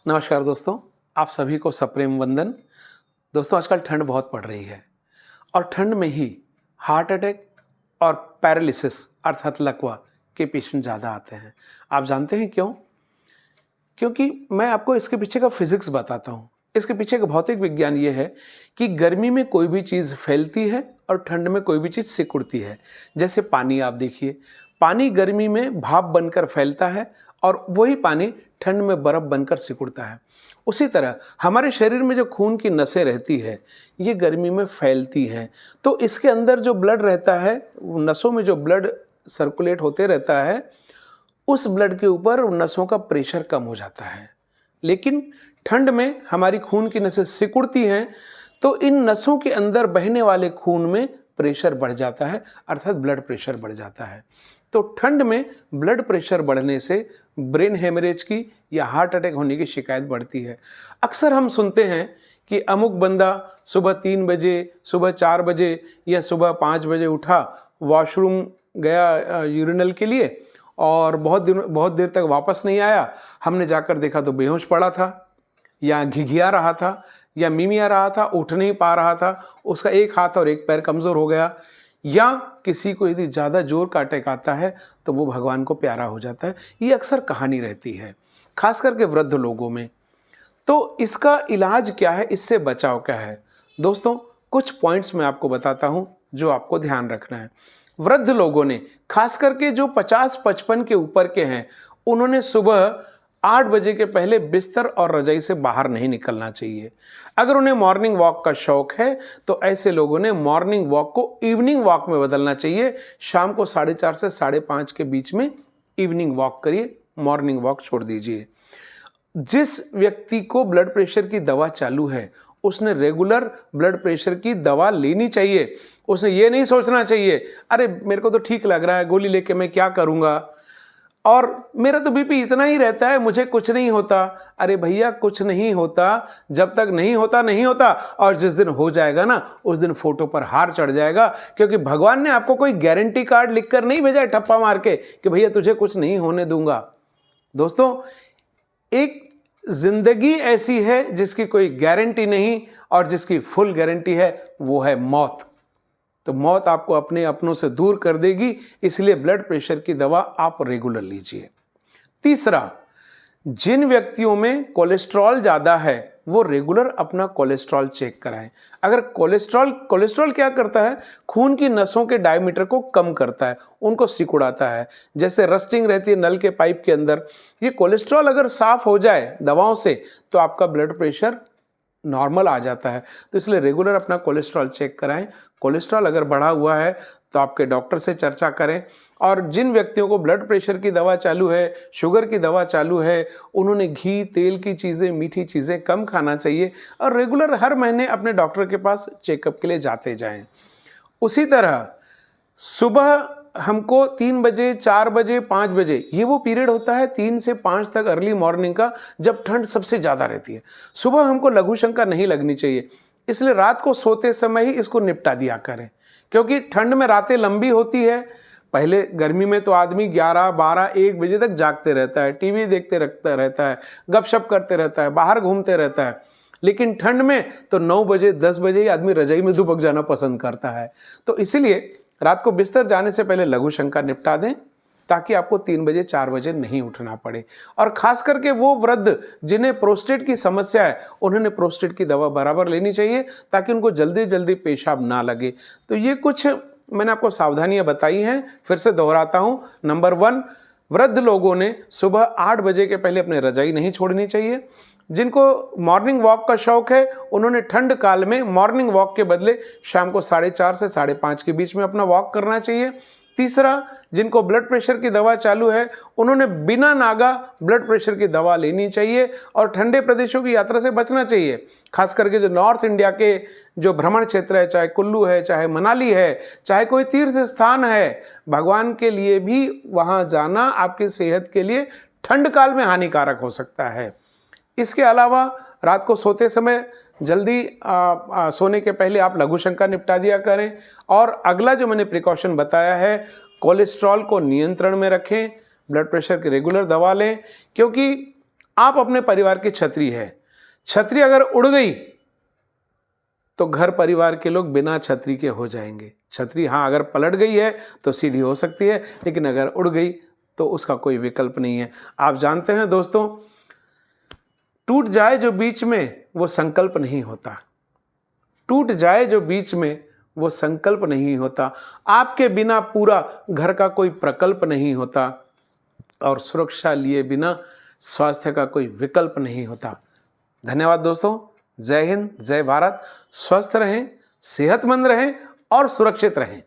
नमस्कार दोस्तों, आप सभी को सप्रेम वंदन। दोस्तों, आजकल ठंड बहुत पड़ रही है और ठंड में ही हार्ट अटैक और पैरालिसिस अर्थात लकवा के पेशेंट ज़्यादा आते हैं। आप जानते हैं क्यों? क्योंकि मैं आपको इसके पीछे का फिजिक्स बताता हूँ। इसके पीछे का भौतिक विज्ञान ये है कि गर्मी में कोई भी चीज़ फैलती है और ठंड में कोई भी चीज़ सिकुड़ती है। जैसे पानी आप देखिए, पानी गर्मी में भाप बनकर फैलता है और वही पानी ठंड में बर्फ़ बनकर सिकुड़ता है। उसी तरह हमारे शरीर में जो खून की नसें रहती है, ये गर्मी में फैलती हैं। तो इसके अंदर जो ब्लड रहता है, नसों में जो ब्लड सर्कुलेट होते रहता है, उस ब्लड के ऊपर नसों का प्रेशर कम हो जाता है। लेकिन ठंड में हमारी खून की नसें सिकुड़ती हैं, तो इन नसों के अंदर बहने वाले खून में प्रेशर बढ़ जाता है, अर्थात ब्लड प्रेशर बढ़ जाता है। तो ठंड में ब्लड प्रेशर बढ़ने से ब्रेन हेमरेज की या हार्ट अटैक होने की शिकायत बढ़ती है। अक्सर हम सुनते हैं कि अमुक बंदा सुबह 3 बजे, सुबह 4 बजे या सुबह 5 बजे उठा, वॉशरूम गया यूरिनल के लिए और बहुत देर तक वापस नहीं आया। हमने जाकर देखा तो बेहोश पड़ा था या घिघिया रहा था या मिमिया रहा था, उठ नहीं पा रहा था, उसका एक हाथ और एक पैर कमज़ोर हो गया। या किसी को यदि ज़्यादा जोर का अटैक आता है तो वो भगवान को प्यारा हो जाता है। ये अक्सर कहानी रहती है, खास करके वृद्ध लोगों में। तो इसका इलाज क्या है, इससे बचाव क्या है? दोस्तों, कुछ पॉइंट्स मैं आपको बताता हूँ जो आपको ध्यान रखना है। वृद्ध लोगों ने, खास करके जो 50-55 के ऊपर के हैं, उन्होंने सुबह 8 बजे के पहले बिस्तर और रजाई से बाहर नहीं निकलना चाहिए। अगर उन्हें मॉर्निंग वॉक का शौक है तो ऐसे लोगों ने मॉर्निंग वॉक को इवनिंग वॉक में बदलना चाहिए। शाम को 4:30 से 5:30 के बीच में इवनिंग वॉक करिए, मॉर्निंग वॉक छोड़ दीजिए। जिस व्यक्ति को ब्लड प्रेशर की दवा चालू है, उसने रेगुलर ब्लड प्रेशर की दवा लेनी चाहिए। उसने ये नहीं सोचना चाहिए, अरे मेरे को तो ठीक लग रहा है, गोली लेके मैं क्या करूँगा, और मेरा तो बीपी इतना ही रहता है, मुझे कुछ नहीं होता। अरे भैया, कुछ नहीं होता जब तक नहीं होता नहीं होता, और जिस दिन हो जाएगा ना, उस दिन फोटो पर हार चढ़ जाएगा। क्योंकि भगवान ने आपको कोई गारंटी कार्ड लिखकर नहीं भेजा है ठप्पा मार के कि भैया तुझे कुछ नहीं होने दूंगा। दोस्तों, एक जिंदगी ऐसी है जिसकी कोई गारंटी नहीं, और जिसकी फुल गारंटी है वो है मौत। तो मौत आपको अपने अपनों से दूर कर देगी, इसलिए ब्लड प्रेशर की दवा आप रेगुलर लीजिए। तीसरा, जिन व्यक्तियों में कोलेस्ट्रॉल ज़्यादा है वो रेगुलर अपना कोलेस्ट्रॉल चेक कराएं। अगर कोलेस्ट्रॉल क्या करता है, खून की नसों के डायमीटर को कम करता है, उनको सिकुड़ाता है। जैसे रस्टिंग रहती है नल के पाइप के अंदर, ये कोलेस्ट्रॉल अगर साफ हो जाए दवाओं से तो आपका ब्लड प्रेशर नॉर्मल आ जाता है। तो इसलिए रेगुलर अपना कोलेस्ट्रॉल चेक कराएं। कोलेस्ट्रॉल अगर बढ़ा हुआ है तो आपके डॉक्टर से चर्चा करें। और जिन व्यक्तियों को ब्लड प्रेशर की दवा चालू है, शुगर की दवा चालू है, उन्होंने घी, तेल की चीज़ें, मीठी चीज़ें कम खाना चाहिए और रेगुलर हर महीने अपने डॉक्टर के पास चेकअप के लिए जाते जाएं। उसी तरह सुबह हमको 3 बजे, 4 बजे, 5 बजे, ये वो पीरियड होता है 3 से 5 तक अर्ली मॉर्निंग का, जब ठंड सबसे ज़्यादा रहती है। सुबह हमको लघु शंका नहीं लगनी चाहिए, इसलिए रात को सोते समय ही इसको निपटा दिया करें। क्योंकि ठंड में रातें लंबी होती है। पहले गर्मी में तो आदमी 11, 12, 1 बजे तक जागते रहता है, टीवी देखते रहता है, गपशप करते रहता है, बाहर घूमते रहता है। लेकिन ठंड में तो 9 बजे, 10 बजे ही आदमी रजाई में दुबक जाना पसंद करता है। तो इसीलिए रात को बिस्तर जाने से पहले लघु शंका निपटा दें, ताकि आपको 3 बजे, 4 बजे नहीं उठना पड़े। और खास करके वो वृद्ध जिन्हें प्रोस्टेट की समस्या है, उन्होंने प्रोस्टेट की दवा बराबर लेनी चाहिए, ताकि उनको जल्दी जल्दी पेशाब ना लगे। तो ये कुछ मैंने आपको सावधानियां बताई हैं, फिर से दोहराता हूं। नंबर 1, वृद्ध लोगों ने सुबह 8 बजे के पहले अपने रजाई नहीं छोड़नी चाहिए। जिनको मॉर्निंग वॉक का शौक है, उन्होंने ठंड काल में मॉर्निंग वॉक के बदले शाम को 4:30 से 5:30 के बीच में अपना वॉक करना चाहिए। तीसरा, जिनको ब्लड प्रेशर की दवा चालू है, उन्होंने बिना नागा ब्लड प्रेशर की दवा लेनी चाहिए और ठंडे प्रदेशों की यात्रा से बचना चाहिए। खास करके जो नॉर्थ इंडिया के जो भ्रमण क्षेत्र है, चाहे कुल्लू है, चाहे मनाली है, चाहे कोई तीर्थ स्थान है, भगवान के लिए भी वहाँ जाना आपकी सेहत के लिए ठंड काल में हानिकारक हो सकता है। इसके अलावा रात को सोते समय जल्दी सोने के पहले आप लघु शंका निपटा दिया करें। और अगला जो मैंने प्रिकॉशन बताया है, कोलेस्ट्रॉल को नियंत्रण में रखें, ब्लड प्रेशर की रेगुलर दवा लें, क्योंकि आप अपने परिवार की छतरी है। छतरी अगर उड़ गई तो घर परिवार के लोग बिना छतरी के हो जाएंगे। छतरी हाँ अगर पलट गई है तो सीधी हो सकती है, लेकिन अगर उड़ गई तो उसका कोई विकल्प नहीं है। आप जानते हैं दोस्तों, टूट जाए जो बीच में वो संकल्प नहीं होता। टूट जाए जो बीच में वो संकल्प नहीं होता। आपके बिना पूरा घर का कोई प्रकल्प नहीं होता, और सुरक्षा लिए बिना स्वास्थ्य का कोई विकल्प नहीं होता। धन्यवाद दोस्तों। जय हिंद, जय भारत। स्वस्थ रहें, सेहतमंद रहें और सुरक्षित रहें।